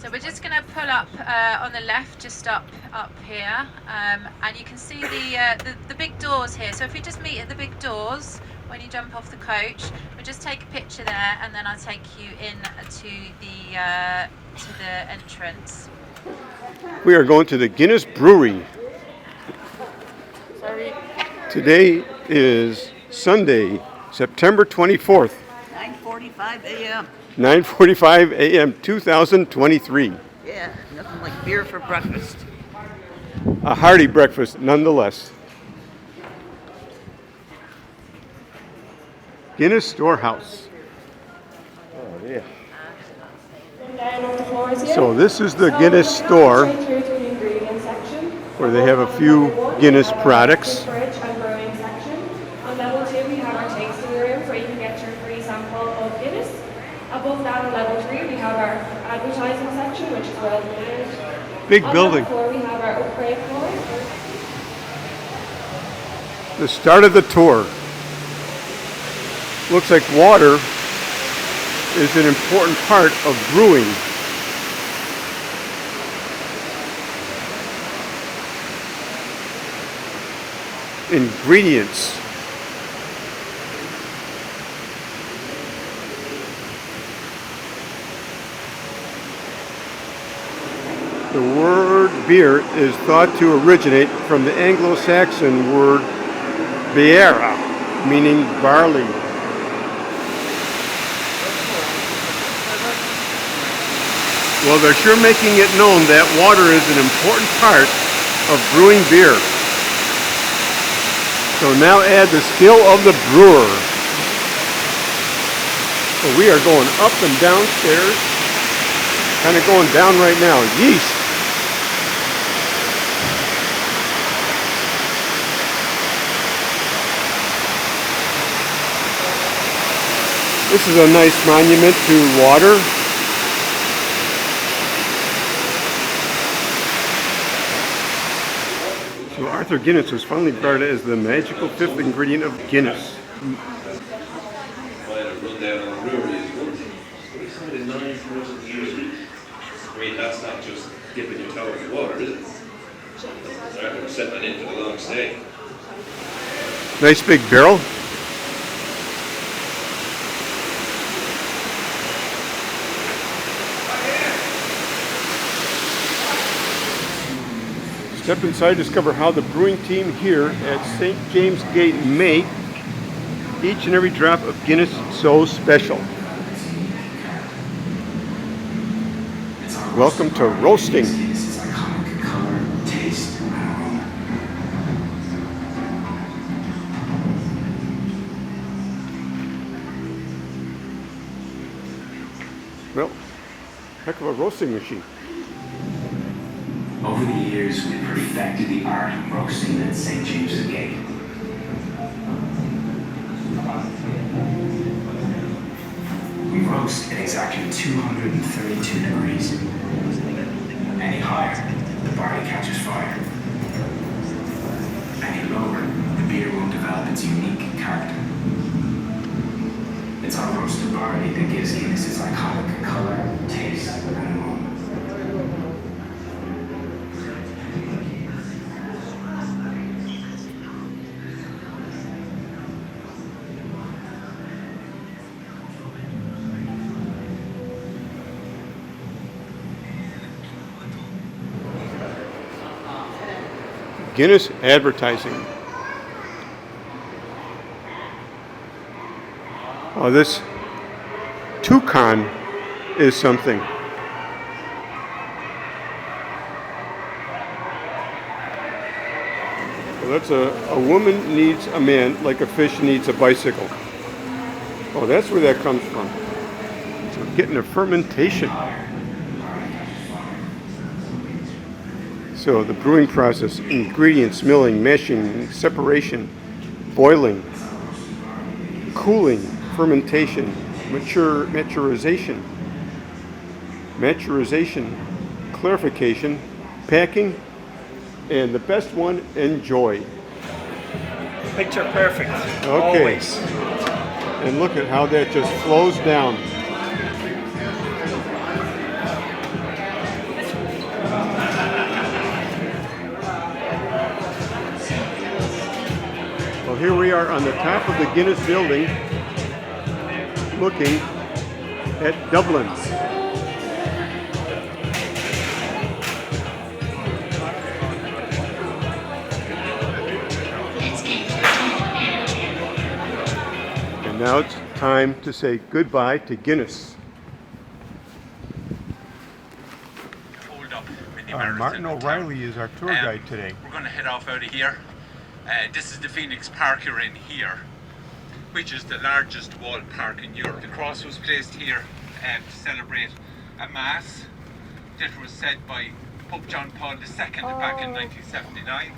So we're just going to pull up on the left, just up here, and you can see the big doors here. So if you just meet at the big doors when you jump off the coach, we'll just take a picture there, and then I'll take you in to the entrance. We are going to the Guinness Brewery. Sorry. Today is Sunday, September 24th. 9:45 a.m. 9:45 a.m. 2023. Yeah, nothing like beer for breakfast. A hearty breakfast, nonetheless. Guinness Storehouse. Oh, yeah. So this is the Guinness store where they have a few Guinness products. Level 2, we have our tasting room where you can get your free sample of Guinness. Above that, on level 3, we have our advertising section, which is well lit. Big building. On level 4, we have our upgrade floor. The start of the tour. Looks like water is an important part of brewing. Ingredients. The word beer is thought to originate from the Anglo-Saxon word beara, meaning barley. Well, they're sure making it known that water is an important part of brewing beer. So now add the skill of the brewer. So we are going up and downstairs, kind of going down right now. Yeast. This is a nice monument to water. So Arthur Guinness was finally regarded as the magical fifth ingredient of Guinness. Quite a rundown on the brewery is good. It's kind of 9,000 years. I mean, that's not just dipping your toe in the water, is it? They're settling in for the long stay. Nice big barrel. Step inside, discover how the brewing team here at St. James Gate make each and every drop of Guinness so special. Welcome to roasting. Well, heck of a roasting machine. Over the years, we perfected the art of roasting at St. James's Gate. We roast at exactly 232 degrees. Any higher, the barley catches fire. Any lower, the beer won't develop its unique character. It's our roasted barley that gives Guinness its iconic color, taste, and aroma. Guinness advertising. Oh, this toucan is something. Well, that's a woman needs a man like a fish needs a bicycle. Oh, that's where that comes from. So we're getting a fermentation. So the brewing process, ingredients, milling, mashing, separation, boiling, cooling, fermentation, maturization, clarification, packing, and the best one, enjoy. Picture perfect. Okay. Always. And look at how that just flows down. here we are on the top of the Guinness building, looking at Dublin. And now it's time to say goodbye to Guinness. Hold up in the Martin Marathon O'Reilly is our tour guide today. We're going to head off out of here. This is the Phoenix Park you're in here, which is the largest walled park in Europe. The cross was placed here to celebrate a mass that was said by Pope John Paul II back in 1979.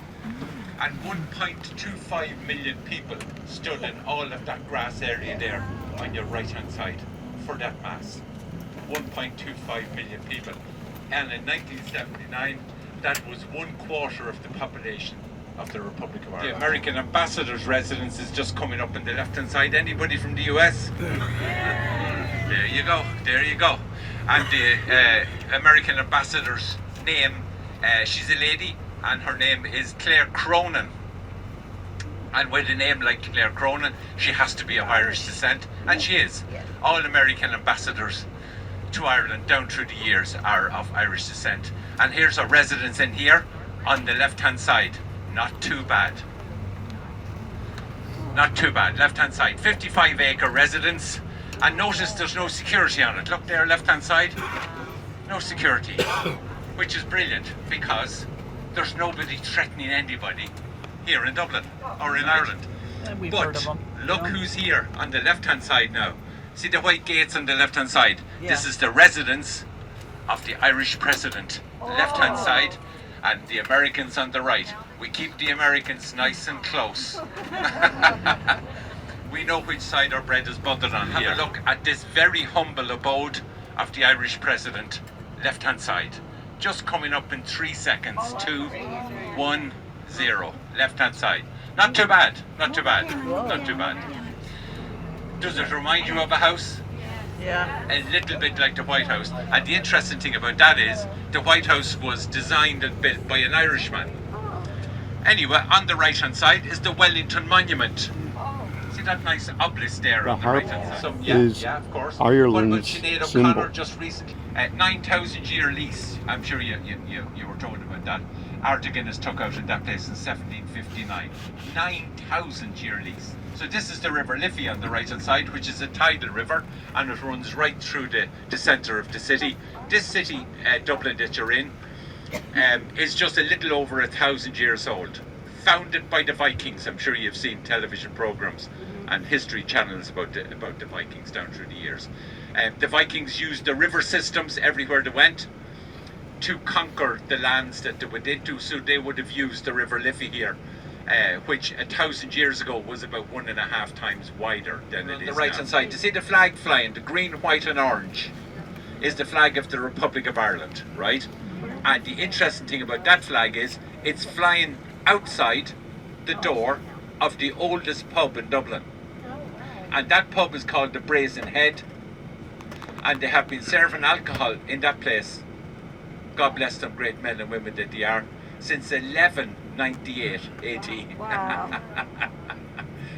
And 1.25 million people stood in all of that grass area there on your right hand side for that mass. 1.25 million people. And in 1979, that was 1/4 of the population of the Republic of Ireland. The American ambassador's residence is just coming up on the left hand side. Anybody from the US? There you go, there you go. And the American ambassador's name, she's a lady, and her name is Claire Cronin. And with a name like Claire Cronin, she has to be of Irish descent, and she is. All American ambassadors to Ireland down through the years are of Irish descent. And here's a residence in here on the left hand side. Not too bad. Not too bad. Left hand side, 55-acre residence. And notice there's no security on it. Look there, left hand side. No security. Which is brilliant because there's nobody threatening anybody here in Dublin or in Ireland. But look who's here on the left hand side now. See the white gates on the left hand side? Yeah. This is the residence of the Irish president. Left hand side, and the Americans on the right. We keep the Americans nice and close. We know which side our bread is buttered on here. Have a look at this very humble abode of the Irish president. Left hand side. Just coming up in 3 seconds. 2, 1, 0. Left hand side. Not too bad. Not too bad. Not too bad. Does it remind you of a house? Yeah. A little bit like the White House. And the interesting thing about that is the White House was designed and built by an Irishman. Anyway, on the right hand side is the Wellington Monument. See that nice obelisk there on the right hand side? So, yeah, of course. Ireland's Sinead symbol. O'Connor just recently. 9,000-year lease. I'm sure you were told about that. Arthur Guinness took out in that place in 1759. 9,000-year lease. So this is the River Liffey on the right hand side, which is a tidal river, and it runs right through the centre of the city. This city, Dublin, that you're in, is just a little over 1,000 years old. Founded by the Vikings. I'm sure you've seen television programmes and history channels about the Vikings down through the years. The Vikings used the river systems everywhere they went to conquer the lands that they went into, so they would have used the River Liffey here, which 1,000 years ago was about 1.5 times wider than it is now. The right hand side, you see the flag flying, the green, white and orange is the flag of the Republic of Ireland, right? And the interesting thing about that flag is it's flying outside the door of the oldest pub in Dublin. And that pub is called the Brazen Head, and they have been serving alcohol in that place, God bless them, great men and women that they are, since 1198 AD. Wow.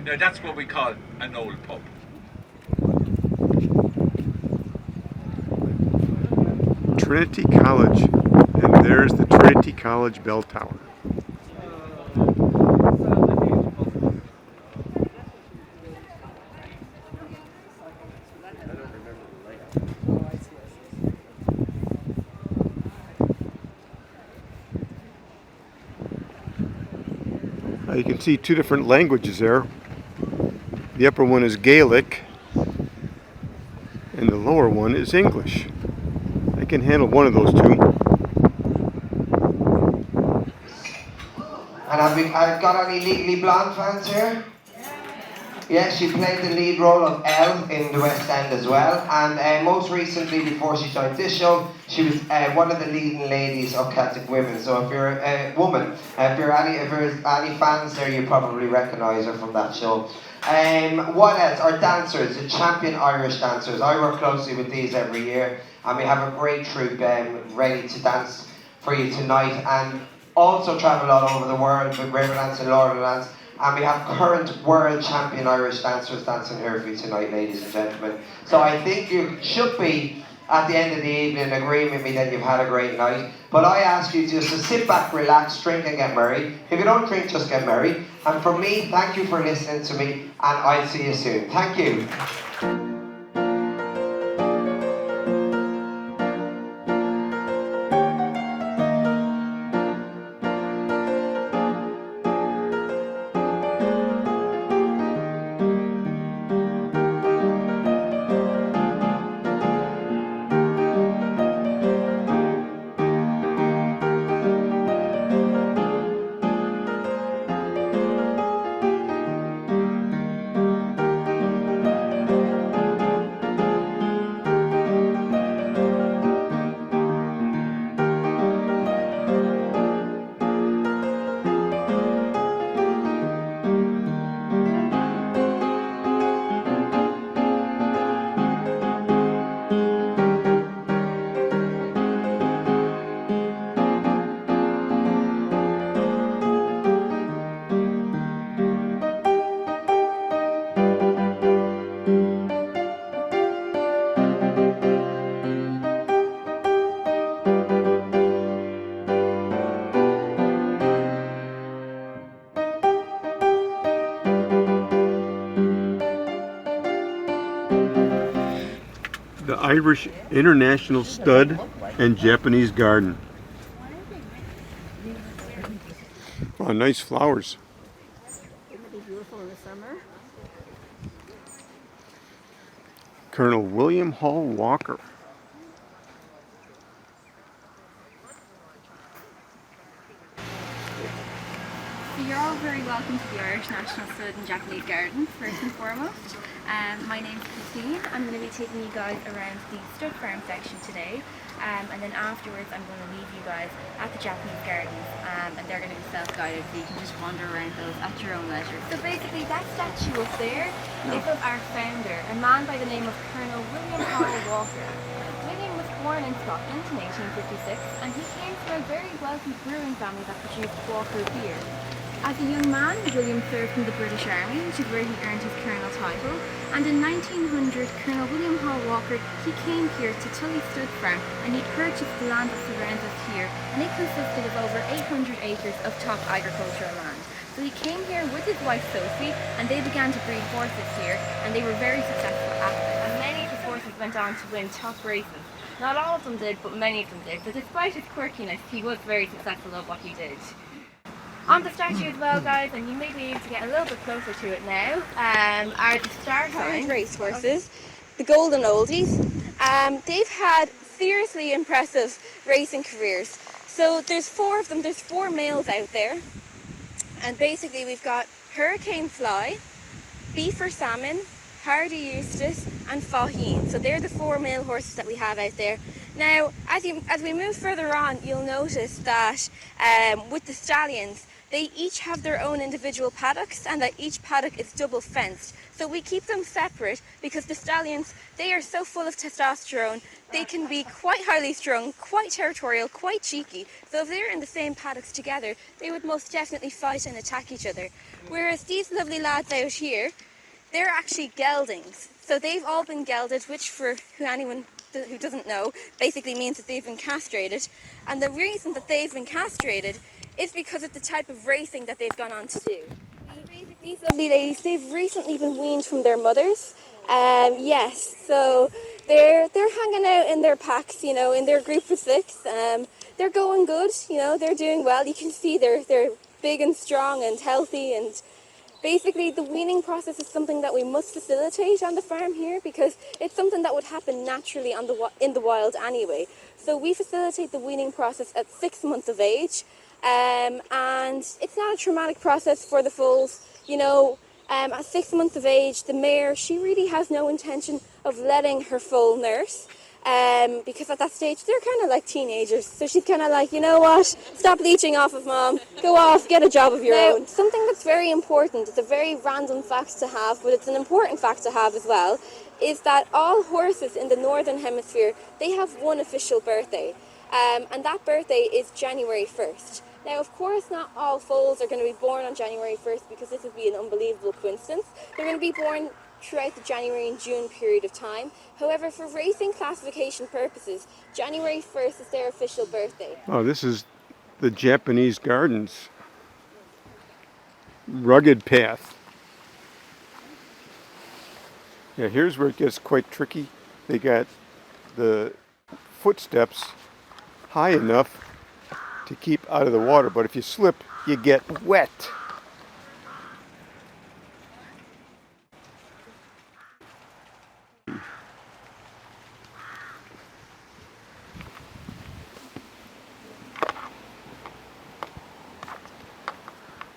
Now that's what we call an old pub. Trinity College, and there's the Trinity College bell tower. You can see two different languages there. The upper one is Gaelic, and the lower one is English. I can handle one of those two. And I've got any Legally Blonde fans here? Yeah, she played the lead role of Elle in the West End as well, and most recently, before she joined this show, she was one of the leading ladies of Celtic Women. So if you're a woman, if there's any fans there, you probably recognise her from that show. What else? Our dancers, the champion Irish dancers. I work closely with these every year, and we have a great troupe ready to dance for you tonight, and also travel all over the world with Riverlands and Lorellands. And we have current world champion Irish dancers dancing here for you tonight, ladies and gentlemen. So I think you should be, at the end of the evening, agreeing with me that you've had a great night. But I ask you just to sit back, relax, drink and get merry. If you don't drink, just get merry. And from me, thank you for listening to me, and I'll see you soon. Thank you. The Irish International Stud and Japanese Garden. Wow, nice flowers. It'll be beautiful in the summer. Colonel William Hall Walker. So you're all very welcome to the Irish National Stud and Japanese Garden, first and foremost. My name's Christine. I'm going to be taking you guys around the stud farm section today, and then afterwards I'm going to leave you guys at the Japanese Gardens, and they're going to be self-guided, so you can just wander around those at your own leisure. So basically that statue up there is of our founder, a man by the name of Colonel William Hall Walker. William was born in Scotland in 1856, and he came from a very wealthy brewing family that produced Walker beer. As a young man, William served in the British Army, which is where he earned his colonel title, and in 1900, Colonel William Hall Walker, he came here to Tully Stud Farm, and he purchased the land that surrounds us here, and it consisted of over 800 acres of top agricultural land. So he came here with his wife Sophie, and they began to breed horses here, and they were very successful at it. And many of his horses went on to win top races. Not all of them did, but many of them did. But despite his quirkiness, he was very successful at what he did. On the statue as well, guys, and you may be able to get a little bit closer to it now, are the star signs race horses, the Golden Oldies. They've had seriously impressive racing careers. So there's 4 of them, there's 4 males out there. And basically we've got Hurricane Fly, Beaver Salmon, Hardy Eustace and Faugheen. So they're the 4 male horses that we have out there. Now, as we move further on, you'll notice that with the stallions, they each have their own individual paddocks, and that each paddock is double fenced. So we keep them separate because the stallions, they are so full of testosterone, they can be quite highly strung, quite territorial, quite cheeky. So if they're in the same paddocks together, they would most definitely fight and attack each other. Whereas these lovely lads out here, they're actually geldings. So they've all been gelded, which for anyone who doesn't know, basically means that they've been castrated. And the reason that they've been castrated is because of the type of racing that they've gone on to do. These lovely ladies, they've recently been weaned from their mothers. Yes, so they're hanging out in their packs, you know, in their group of 6. They're going good, you know, they're doing well. You can see they're big and strong and healthy, and basically the weaning process is something that we must facilitate on the farm here because it's something that would happen naturally in the wild anyway. So we facilitate the weaning process at 6 months of age. And it's not a traumatic process for the foals. You know, at 6 months of age, the mare, she really has no intention of letting her foal nurse, because at that stage they're kind of like teenagers. So she's kind of like, you know what, stop leeching off of mom, go off, get a job of your own. Something that's very important, it's a very random fact to have, but it's an important fact to have as well, is that all horses in the Northern Hemisphere, they have one official birthday. And that birthday is January 1st. Now, of course, not all foals are going to be born on January 1st because this would be an unbelievable coincidence. They're going to be born throughout the January and June period of time. However, for racing classification purposes, January 1st is their official birthday. Oh, this is the Japanese Gardens rugged path. Yeah, here's where it gets quite tricky. They got the footsteps high enough to keep out of the water, but if you slip, you get wet.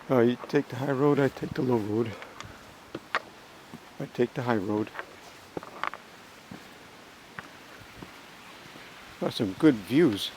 Oh, you take the high road, I take the low road. I take the high road. Got some good views.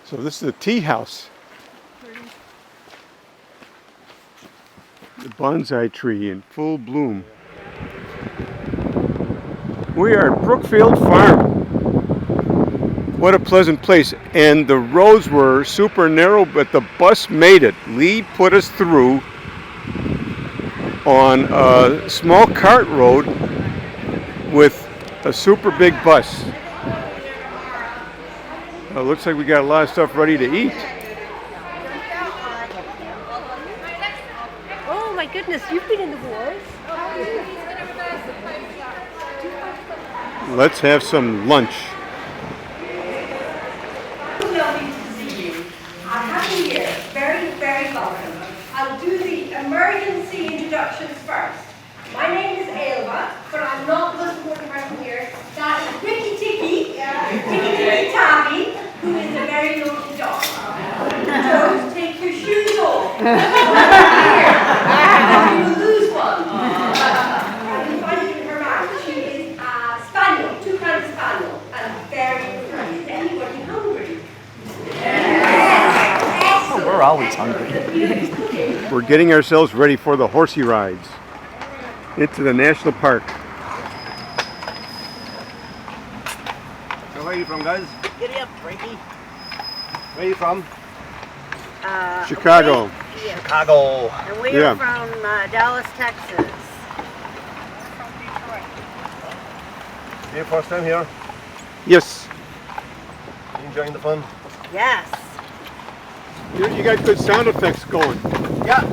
So this is the tea house. The bonsai tree in full bloom. We are at Brookfield Farm. What a pleasant place. And the roads were super narrow, but the bus made it. Lee put us through on a small cart road with a super big bus. Looks like we got a lot of stuff ready to eat. Oh my goodness, you've been in the wars. Let's have some lunch. Lovely to see you. Happy New Year. Very, very welcome. I'll do the emergency introductions first. My name is Ailba, but I'm not the most important person here. That is Ricky Ticky, Tabby, who is a very naughty dog. Don't take your shoes off. Here, you will lose one. I can find it in her mouth. She is a spaniel, 2 kinds of spaniel, and very pretty. Is anybody hungry? Yes. Oh, we're always hungry. We're getting ourselves ready for the horsey rides into the national park. So where are you from, guys? Giddy up, Frankie. Where are you from? Chicago. Chicago. And we are from Dallas, Texas. Your first time here? Yes. You enjoying the fun? Yes. You got good sound effects going. Yeah.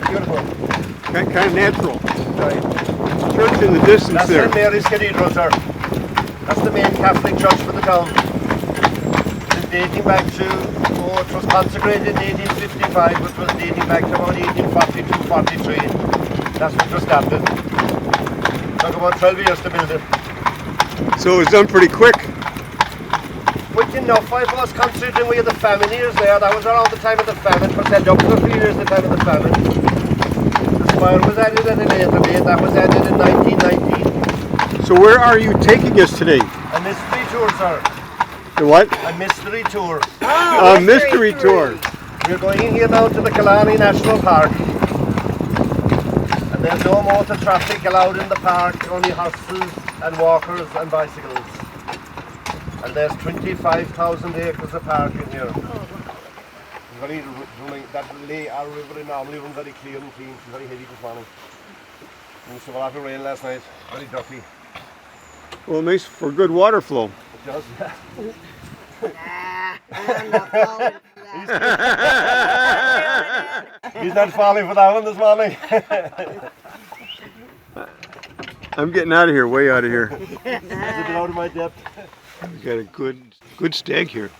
Beautiful. Kind of natural. Right. Church in the distance That's there. St. Mary's Cathedral, sir. That's the main Catholic church for the town. It's dating back to, it was consecrated in 1855, which was dating back to about 1842-43. That's when it was started. It took about 12 years to build it. So it was done pretty quick. Quick enough, I was, considering we had the famine years there. That was around the time of the famine, but then up to a few years the time of the famine. The spire was added at a later date. That was added in 1919. So where are you taking us today? A mystery tour, sir. The what? A mystery tour. Oh, a mystery tour. We're going in here now to the Blarney National Park. And there's no motor traffic allowed in the park, only horses and walkers and bicycles. And there's 25,000 acres of park in here. Very running, that lay our river normally runs very clear and clean. It's very heavy this morning. And we saw a lot of rain last night, very dirty. Well, it makes for good water flow. It does, yeah. He's not falling for that one this morning. I'm getting out of here, way out of here. It's a bit out of my depth. We got a good stag here.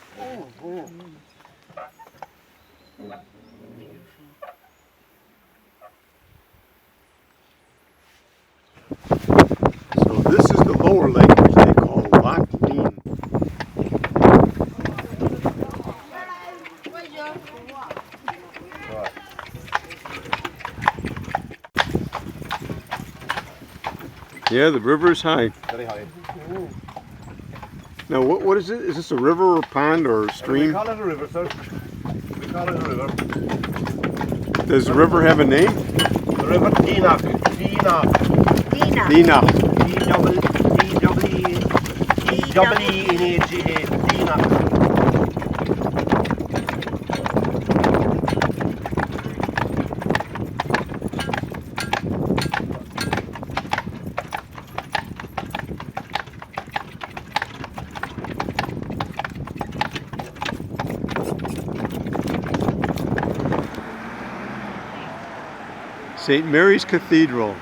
So this is the lower lake, which they call Loch Lean. Yeah, the river is high. Very high. Now, what is it? Is this a river or pond or stream? We call it a river, sir. We call it a river. Does the river have a name? The river Deenach. Deenach. Deenach. D-E-E-N-A-G-A. Deenach. St. Mary's Cathedral.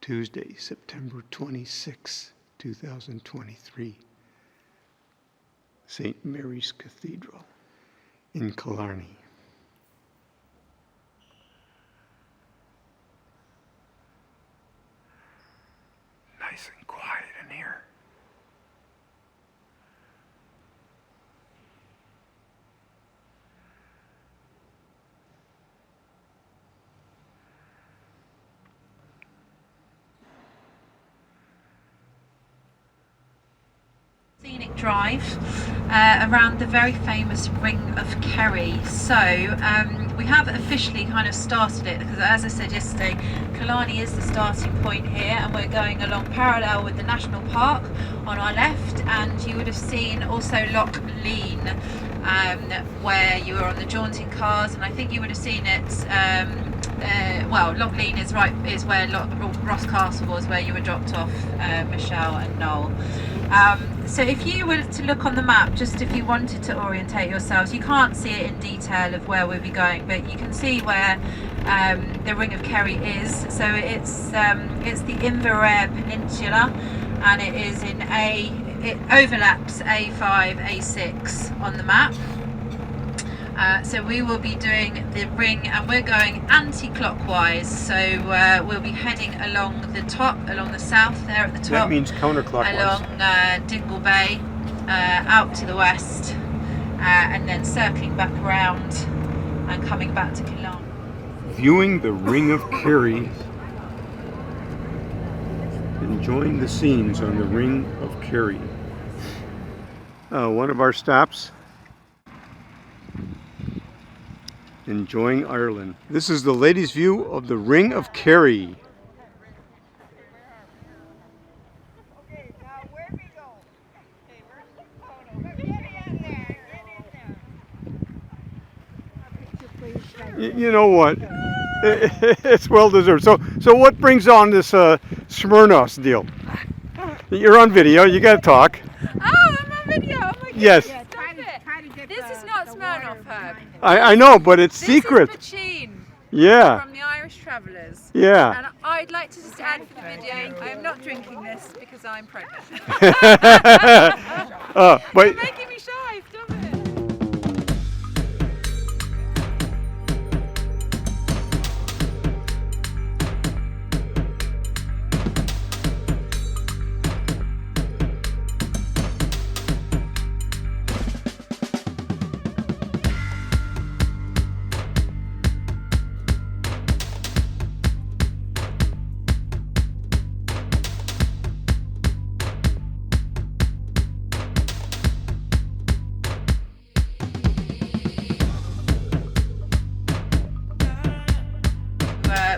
Tuesday, September 26, 2023. St. Mary's Cathedral in Blarney. Nice and quiet in here. Scenic drive around the very famous Ring of Kerry. So we have officially kind of started it because, as I said yesterday, Blarney is the starting point here, and we're going along parallel with the national park on our left, and you would have seen also Loch Lean where you were on the jaunting cars, and I think you would have seen it well, Loch Lean is where Ross Castle was, where you were dropped off, Michelle and Noel. So if you were to look on the map, just if you wanted to orientate yourselves, you can't see it in detail of where we'll be going, but you can see where the Ring of Kerry is. So it's the Inverare Peninsula, and it is in it overlaps A5, A6 on the map. So we will be doing the ring, and we're going anti-clockwise, so we'll be heading along the top, along the south there at the top. That means counterclockwise. Along Dingle Bay, out to the west, and then circling back around and coming back to Killarney. Viewing the Ring of Kerry. Enjoying the scenes on the Ring of Kerry. One of our stops. Enjoying Ireland. This is the ladies' view of the Ring of Kerry. You know what? It's well deserved. So what brings on this Smirnoff deal? You're on video. You got to talk. Oh, I'm on video. Oh my yes. Stop it. This is not Smirnoff Herb. I know, but it's secret. This is Pachin. Yeah. From the Irish Travellers. Yeah. And I'd like to just add for the video, I am not drinking this because I'm pregnant. But You're making me shy. Stop it.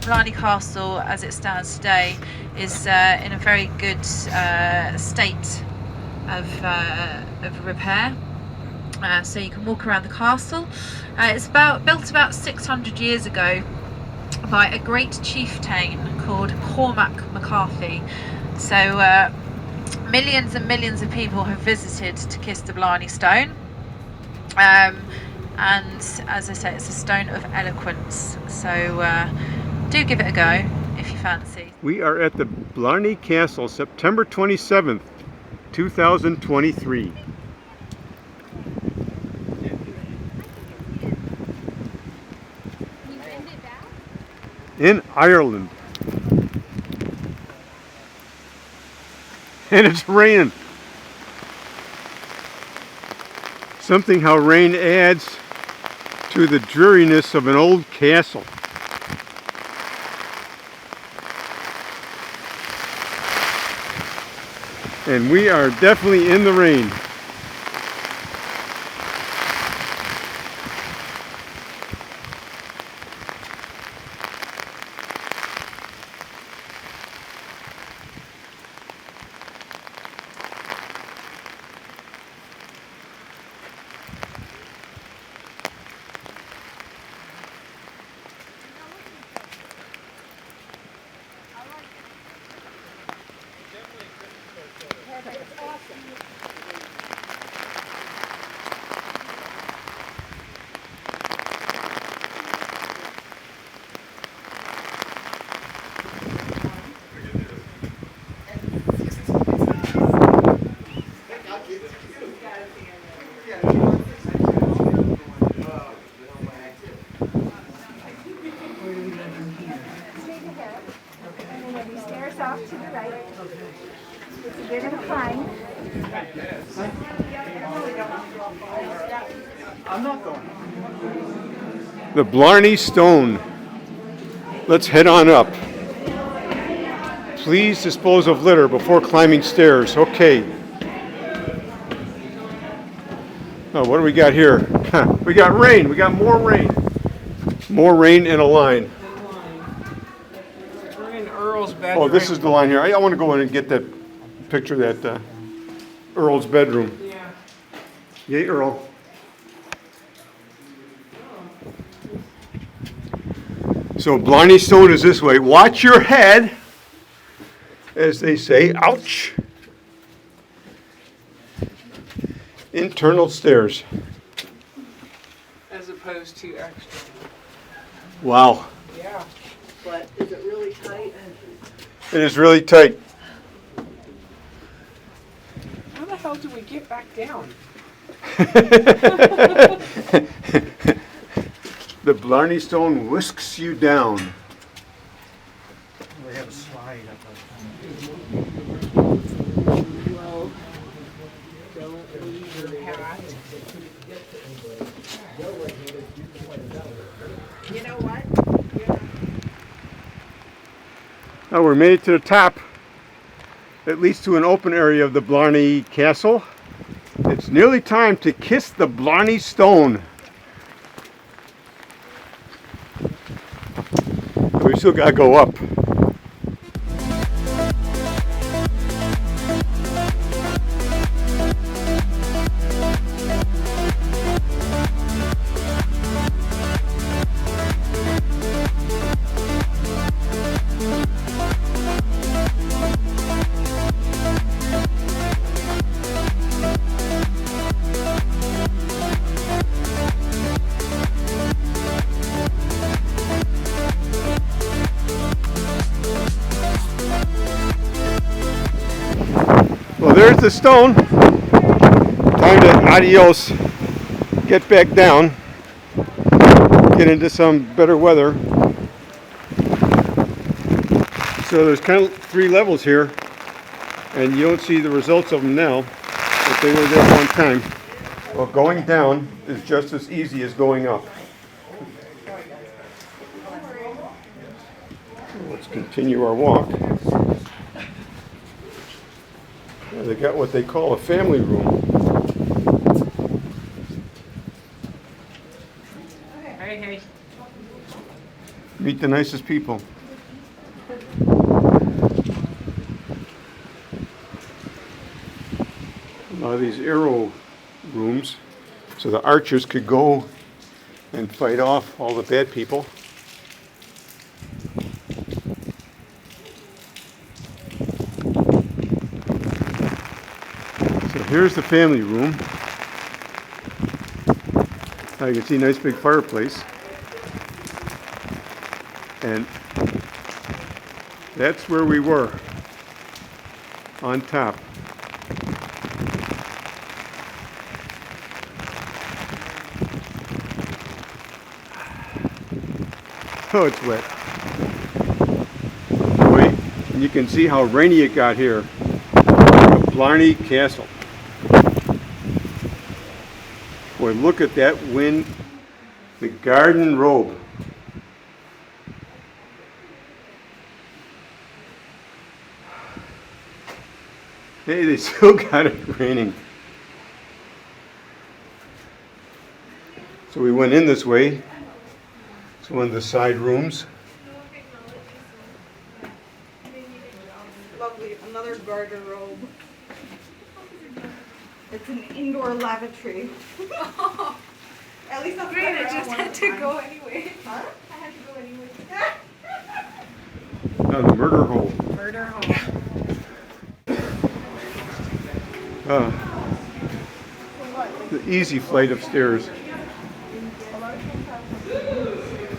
Blarney Castle, as it stands today, is in a very good state of repair. So you can walk around the castle. It's built about 600 years ago by a great chieftain called Cormac McCarthy. So millions and millions of people have visited to kiss the Blarney Stone. And as I say, it's a stone of eloquence. So do give it a go if you fancy. We are at the Blarney Castle, September 27th, 2023. In Ireland. And it's raining. Something how rain adds through the dreariness of an old castle. And we are definitely in the rain. The Blarney Stone. Let's head on up. Please dispose of litter before climbing stairs. Okay. Oh, what do we got here? We got rain. We got more rain. More rain in a line. We're in Earl's bedroom. Oh, this is the line here. I want to go in and get that picture of that Earl's bedroom. Yeah. Yay, Earl. So Blarney Stone is this way. Watch your head, as they say. Ouch. Internal stairs. As opposed to extra. Wow. Yeah. But is it really tight? It is really tight. How the hell do we get back down? The Blarney Stone whisks you down. We have a slide up Well, don't leave your hat. You know what? Now we're made it to the top, at least to an open area of the Blarney Castle. It's nearly time to kiss the Blarney Stone. We still gotta go up. Well, there's the stone. Time to adios. Get back down. Get into some better weather. So there's kind of 3 levels here, and you don't see the results of them now, but they were there one time. Well, going down is just as easy as going up. Let's continue our walk. They got what they call a family room. Hey, hey. Meet the nicest people. A lot of these arrow rooms, so the archers could go and fight off all the bad people. Here's the family room. Now you can see a nice big fireplace. And that's where we were, on top. Oh, it's wet. Wait, and you can see how rainy it got here. The Blarney Castle. Boy, look at that wind The garden robe. Hey, they still got it raining. So we went in this way. It's one of the side rooms. Lovely, another garderobe. It's an indoor lavatory. At least that's great. I just had to go anyway. Huh? I had to go anyway. Now the murder hole. Murder hole. The easy flight of stairs.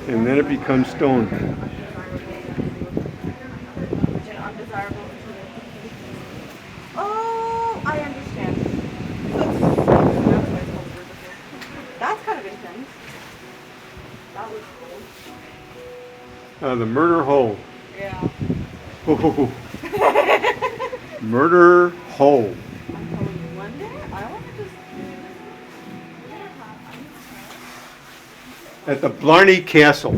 And then it becomes stone. Oh, I understand. That's kind of intense. That was cool. The murder hole. Yeah. Oh. Murder hole. At the Blarney Castle.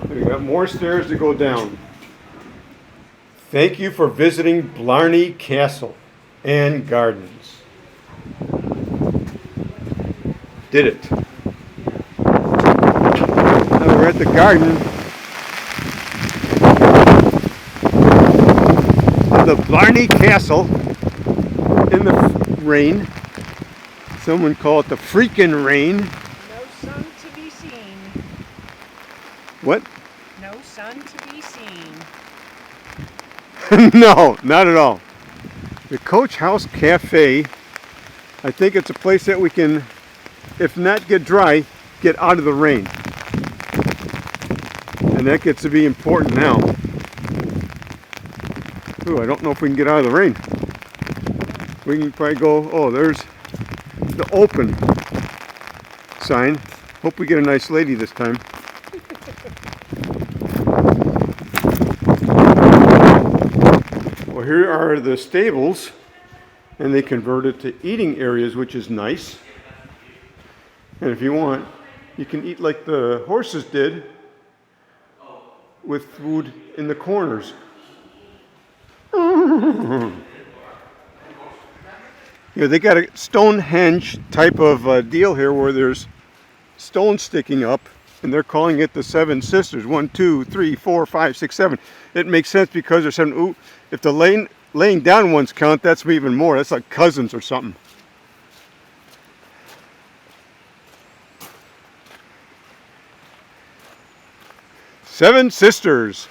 We got more stairs to go down. Thank you for visiting Blarney Castle and Gardens. Did it. Now we're at the garden of the Blarney Castle in the rain. Someone call it the freaking rain. No sun to be seen. What? No sun to be seen. No, not at all. The Coach House Cafe, I think it's a place that we can, if not get dry, get out of the rain. And that gets to be important now. Ooh, I don't know if we can get out of the rain. We can probably go, oh, there's the open sign. Hope we get a nice lady this time. Well, here are the stables, and they converted to eating areas, which is nice. And if you want, you can eat like the horses did, with food in the corners. Yeah, they got a Stonehenge type of deal here where there's stones sticking up, and they're calling it the Seven Sisters. 1, 2, 3, 4, 5, 6, 7. It makes sense because there's 7. Ooh, if the laying down ones count, that's even more. That's like cousins or something. Seven Sisters.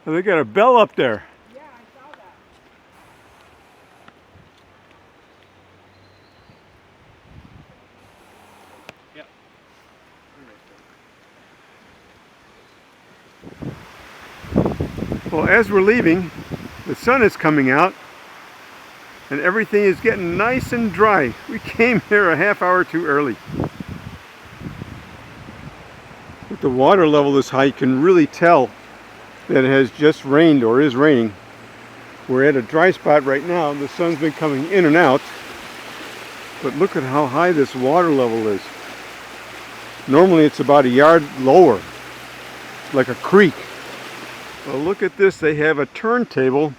They got a bell up there. Yeah, I saw that. Yep. Well, as we're leaving, the sun is coming out and everything is getting nice and dry. We came here a half hour too early. With the water level this high, you can really tell that it has just rained or is raining. We're at a dry spot right now. The sun's been coming in and out, but look at how high this water level is. Normally it's about a yard lower, like a creek. Well, look at this. They have a turntable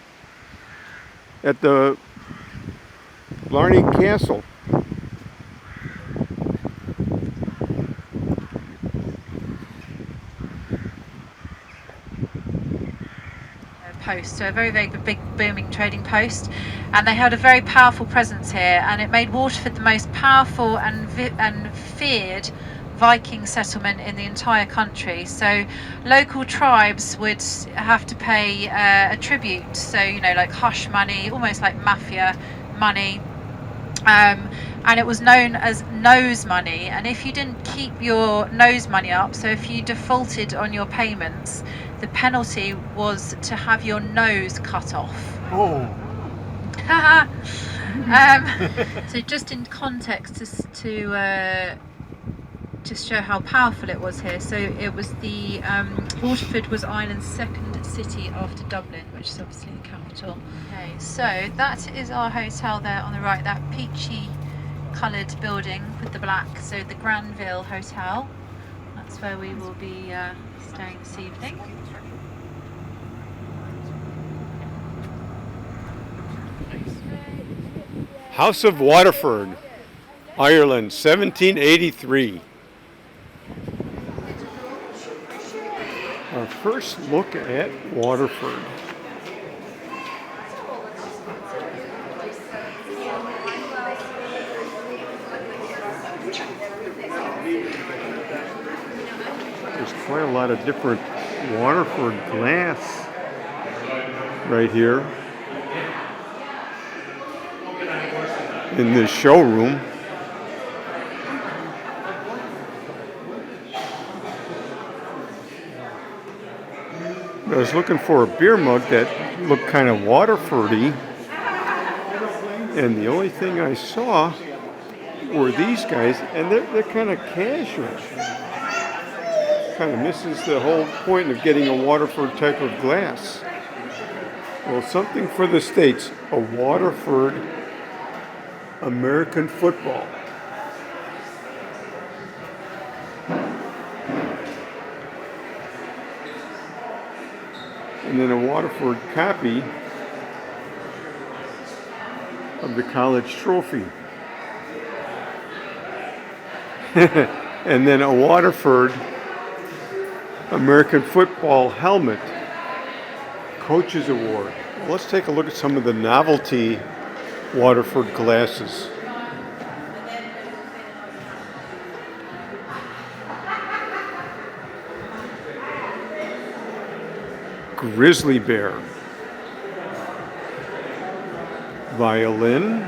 at the Blarney Castle. Post, so a very, very big booming trading post, and they held a very powerful presence here, and it made Waterford the most powerful and feared Viking settlement in the entire country. So local tribes would have to pay a tribute, so you know, like hush money, almost like mafia money, and it was known as nose money. And if you didn't keep your nose money up, so if you defaulted on your payments, the penalty was to have your nose cut off. Oh. So just in context, to just show how powerful it was here. So it was the Waterford was Ireland's second city after Dublin, which is obviously the capital. Okay, so that is our hotel there on the right, that peachy coloured building with the black. So the Granville Hotel. That's where we will be staying this evening. House of Waterford, Ireland, 1783. Our first look at Waterford. There's quite a lot of different Waterford glass right here in this showroom. I was looking for a beer mug that looked kind of Waterfordy, and the only thing I saw were these guys, and they're kind of casual. Kind of misses the whole point of getting a Waterford type of glass. Well, something for the States, a Waterford American football. And then a Waterford copy of the college trophy. And then a Waterford American football helmet, Coaches Award. Well, let's take a look at some of the novelty Waterford glasses. Grizzly bear, violin,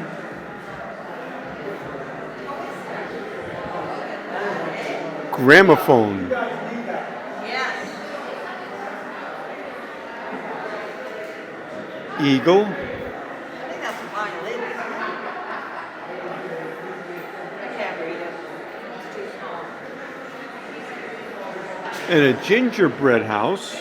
gramophone, eagle, I think that's a violin. I can't read it. It's too small. and a gingerbread house.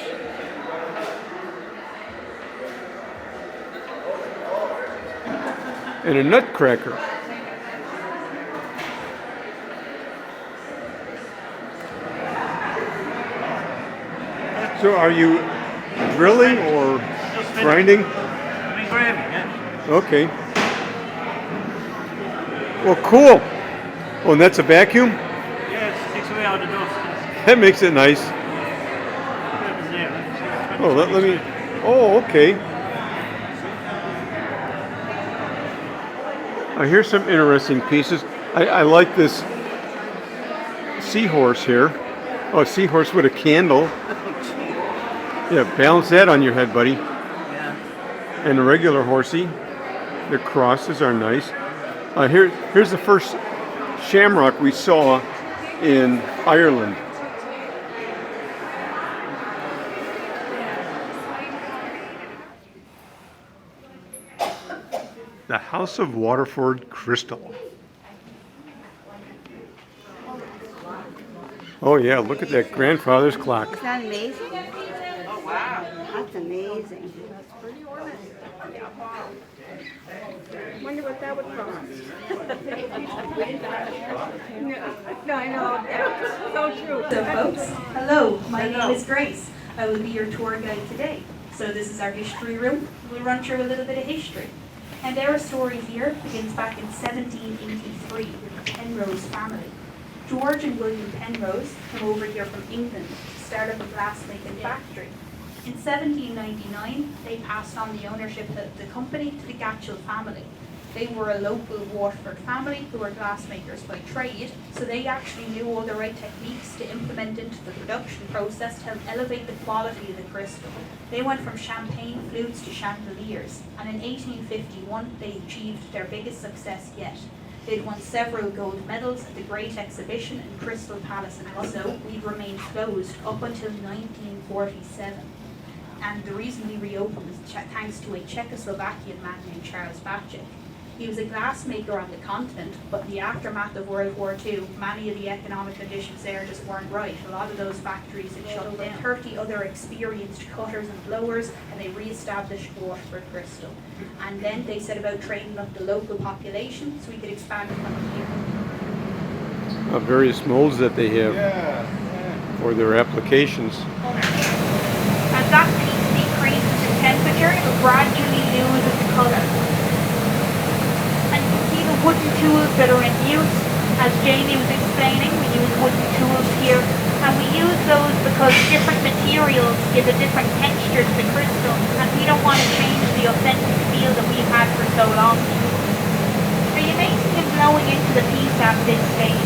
And a nutcracker. So are you grilling or grinding? Okay. Well, cool. Oh, and that's a vacuum? Yeah, it takes away all the dust. That makes it nice. Oh, let me... Oh, okay. Here's some interesting pieces. I like this seahorse here. Oh, a seahorse with a candle. Yeah, balance that on your head, buddy. Yeah. And a regular horsey. The crosses are nice. Here's the first shamrock we saw in Ireland. The House of Waterford Crystal. Oh yeah, look at that grandfather's clock. Isn't that amazing? Oh, wow. That's amazing. That's pretty ornate. Wonder what that would cost. No, I know. Yeah. So true. So folks, hello, my name is Grace. I will be your tour guide today. So this is our history room. We'll run through a little bit of history. And our story here begins back in 1783 with the Penrose family. George and William Penrose came over here from England to start up a glassmaking factory. In 1799, they passed on the ownership of the company to the Gatchell family. They were a local Waterford family who were glassmakers by trade, so they actually knew all the right techniques to implement into the production process to help elevate the quality of the crystal. They went from champagne flutes to chandeliers, and in 1851 they achieved their biggest success yet. They'd won several gold medals at the Great Exhibition in Crystal Palace in Oslo. We'd remained closed up until 1947. And the reason we reopened was thanks to a Czechoslovakian man named Charles Bacek. He was a glassmaker on the continent, but in the aftermath of World War II, many of the economic conditions there just weren't right. A lot of those factories had shut down. 30 other experienced cutters and blowers, and they re-established Waterford Crystal. And then they set about training up the local population so we could expand from here. Various molds that they have for their applications. As that piece decreases in temperature, it will gradually lose its colour. And you can see the wooden tools that are in use. As Jamie was explaining, we use wooden tools here, and we use those because different materials give a different texture to the crystal, and we don't want to change the authentic feel that we've had for so long. Are you making and blowing into the piece at this stage?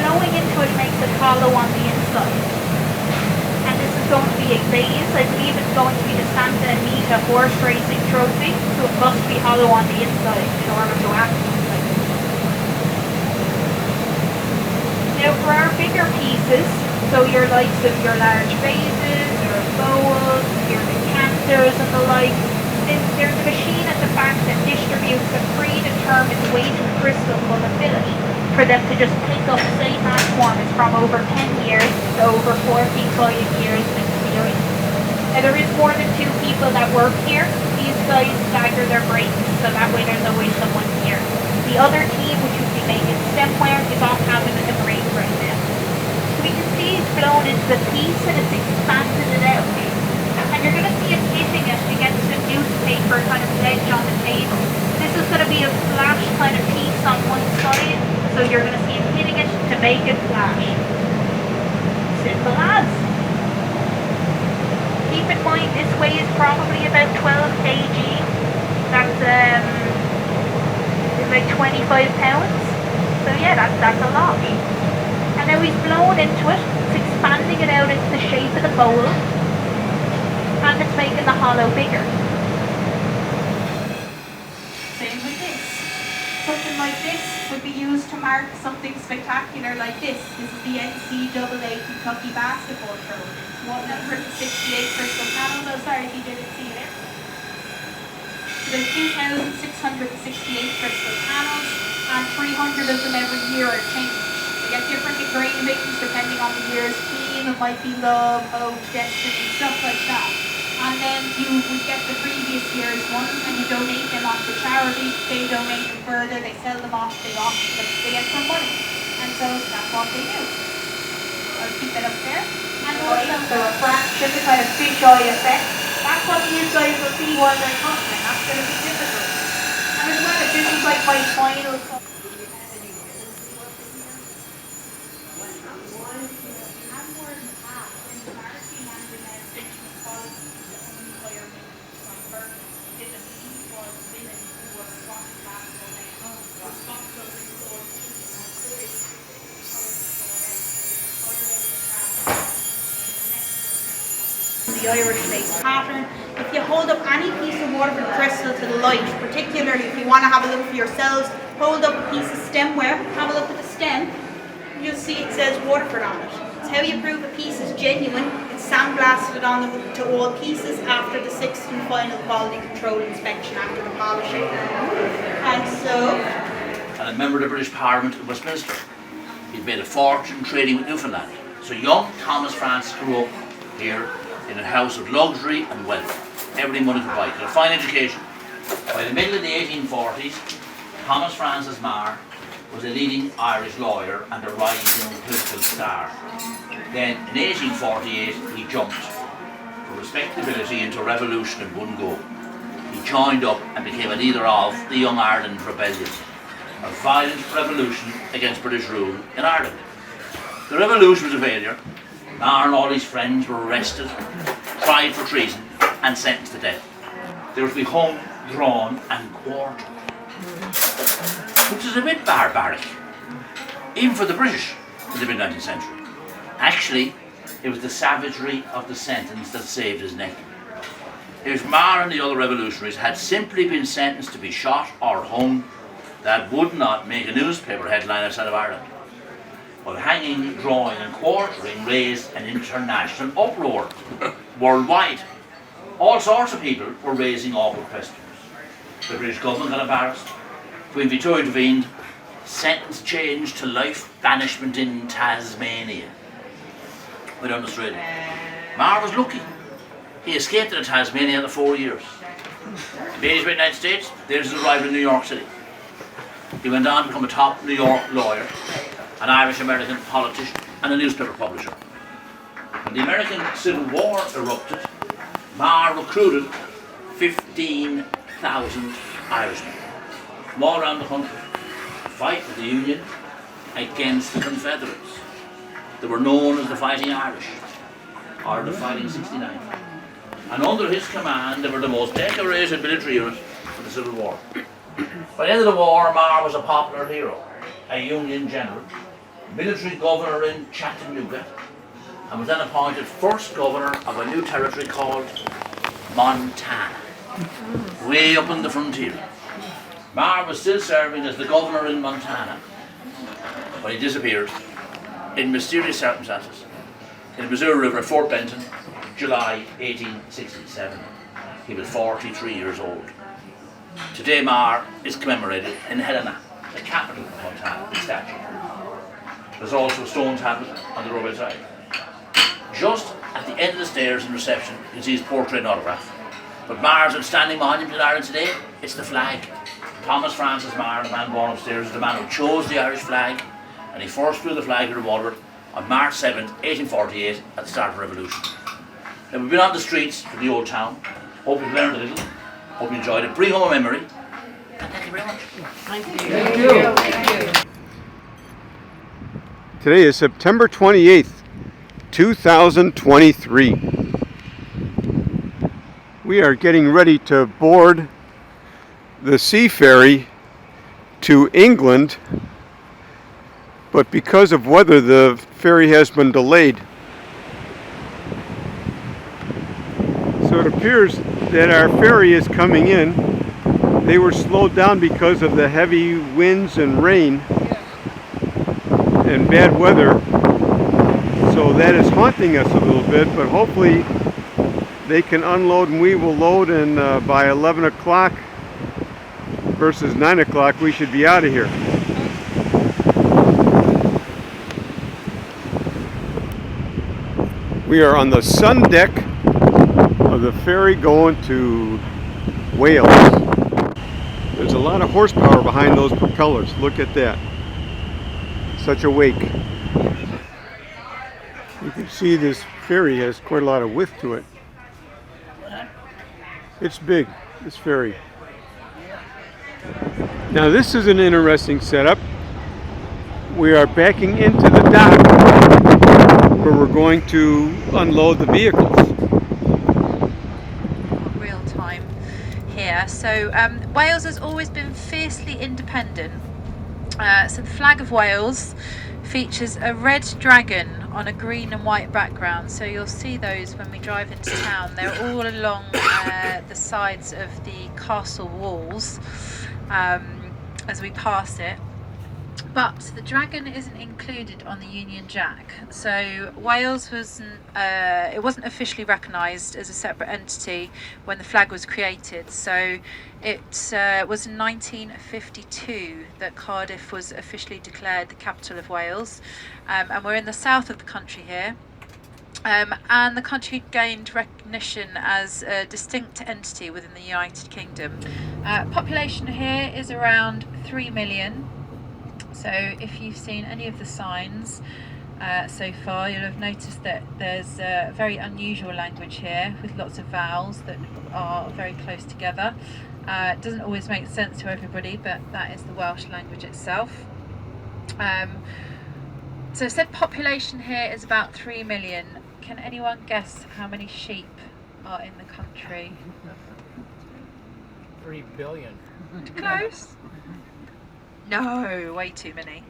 Blowing into it makes it hollow on the inside. And this is going to be a vase. I believe it's going to be the Santa Anita horse racing trophy, so it must be hollow on the inside in order to act like it. Now for our bigger pieces, so your likes of your large vases, your bowls, your decanters and the like, there's a machine at the back that distributes a predetermined weight of crystal called a billet for them to just pick up safe transformers from over 10 years to over 45 years of experience. Now there is more than 2 people that work here. These guys stagger their breaks, so that way there's always someone here. The other team, which would be making stemware, is off having a break right now. So we can see it's blown into the piece and it's expanded it out. And you're going to see it hitting it against the newspaper kind of ledge on the table. This is going to be a flash kind of piece on one side, so you're going to see it hitting it to make it flash. Simple as. Keep in mind this weighs probably about 12 kg. That's like 25 pounds. So yeah, that's a lot. And now he's blown into it, it's expanding it out into the shape of the bowl, and it's making the hollow bigger. Same with this. Something like this would be used to mark something spectacular like this. This is the NCAA Kentucky basketball tournament. 168 crystal panels. Oh, sorry if you didn't see it. So there's 2,668 crystal panels, and 300 of them every year are changed. They get different engravings depending on the year's theme. It might be love, hope, destiny, stuff like that. And then you would get the previous year's ones and you donate them off to charity. They donate them further, they sell them off, they get some money. And so that's what they do. I'll keep it up there. And also the refraction, the kind of fisheye effect. That's what these guys will see while they're cutting, and that's going to be difficult. And as well, this is like my final cut. The Irish lace pattern. If you hold up any piece of Waterford crystal to the light, particularly if you want to have a look for yourselves, hold up a piece of stemware, have a look at the stem, you'll see it says Waterford on it. It's how you prove a piece is genuine. It's sandblasted on to all pieces after the 6th and final quality control inspection after the polishing. And so... And a member of the British Parliament in Westminster. He'd made a fortune trading with Newfoundland. So young Thomas Francis grew up here in a house of luxury and wealth. Everything money could buy. He had a fine education. By the middle of the 1840s, Thomas Francis Marr was a leading Irish lawyer and a rising political star. Then in 1848 he jumped for respectability into revolution in one go. He joined up and became a leader of the Young Ireland Rebellion, a violent revolution against British rule in Ireland. The revolution was a failure. Marr and all his friends were arrested, tried for treason and sentenced to death. They were to be hung, drawn and quartered, which is a bit barbaric, even for the British in the mid-19th century. Actually, it was the savagery of the sentence that saved his neck. If Marr and the other revolutionaries had simply been sentenced to be shot or hung, that would not make a newspaper headline outside of Ireland. But hanging, drawing and quartering raised an international uproar worldwide. All sorts of people were raising awkward questions. The British government got embarrassed. Queen Victoria intervened. Sentence changed to life banishment in Tasmania. We're down Australia. Mar was lucky. He escaped to Tasmania after 4 years. He made his way to the United States. There's his arrival in New York City. He went on to become a top New York lawyer, an Irish-American politician, and a newspaper publisher. When the American Civil War erupted, Mar recruited 15,000 Irishmen from all around the country to fight with the Union against the Confederates. They were known as the Fighting Irish, or the Fighting 69. And under his command, they were the most decorated military unit for the Civil War. By the end of the war, Mar was a popular hero, a Union general, military governor in Chattanooga, and was then appointed first governor of a new territory called Montana, way up on the frontier. Mar was still serving as the governor in Montana when he disappeared in mysterious circumstances in the Missouri River at Fort Benton, July 1867. He was 43 years old. Today Mar is commemorated in Helena, the capital of Montana, with a statue. There's also a stone tablet on the roadway side. Just at the end of the stairs in reception, you can see his portrait and autograph. But Mar's outstanding monument in Ireland today, it's the flag. Thomas Francis Mar, the man born upstairs, is the man who chose the Irish flag, and he first flew the flag in Waterford on March 7th, 1848, at the start of the Revolution. Now, we've been on the streets of the old town. Hope you've learned a little. Hope you enjoyed it. Bring home a memory. And thank you very much. Thank you. Thank you. Thank you. Today is September 28th, 2023. We are getting ready to board the sea ferry to England, but because of weather, the ferry has been delayed. So it appears that our ferry is coming in. They were slowed down because of the heavy winds and rain and bad weather. So that is haunting us a little bit, but hopefully they can unload and we will load, and by 11 o'clock versus 9 o'clock we should be out of here. We are on the sun deck of the ferry going to Wales. There's a lot of horsepower behind those propellers. Look at that. Such a wake. You can see this ferry has quite a lot of width to it. It's big, this ferry. Now this is an interesting setup. We are backing into the dock where we're going to unload the vehicles. Real time here. So Wales has always been fiercely independent. So the flag of Wales features a red dragon on a green and white background. So you'll see those when we drive into town. They're all along the sides of the castle walls as we pass it. But the dragon isn't included on the Union Jack. So Wales wasn't officially recognised as a separate entity when the flag was created. So it was in 1952 that Cardiff was officially declared the capital of Wales. And we're in the south of the country here. And the country gained recognition as a distinct entity within the United Kingdom. Population here is around 3 million. So if you've seen any of the signs so far, you'll have noticed that there's a very unusual language here with lots of vowels that are very close together. It doesn't always make sense to everybody, but that is the Welsh language itself. So I said population here is about 3 million. Can anyone guess how many sheep are in the country? 3 billion. Close. No, way too many.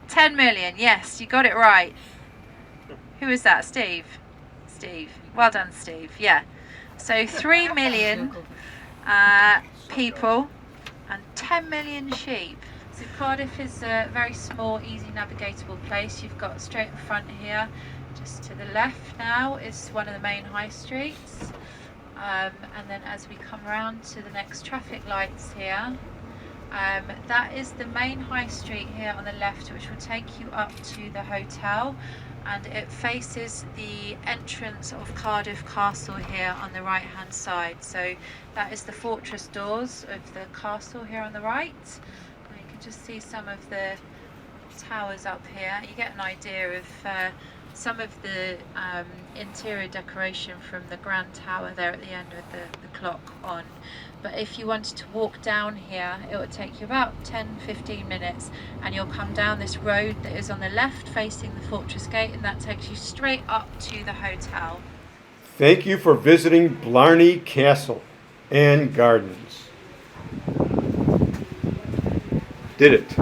10 million, yes, you got it right. Who is that? Steve? Steve. Well done, Steve. Yeah. So 3 million people and 10 million sheep. So Cardiff is a very small, easy navigatable place. You've got straight in front here, just to the left now, is one of the main high streets. And then as we come around to the next traffic lights here, that is the main high street here on the left, which will take you up to the hotel, and it faces the entrance of Cardiff Castle here on the right hand side. So that is the fortress doors of the castle here on the right. And you can just see some of the towers up here. You get an idea of some of the interior decoration from the grand tower there at the end with the clock on. But if you wanted to walk down here, it would take you about 10-15 minutes, and you'll come down this road that is on the left facing the fortress gate, and that takes you straight up to the hotel. Thank you for visiting Blarney Castle and Gardens. Did it.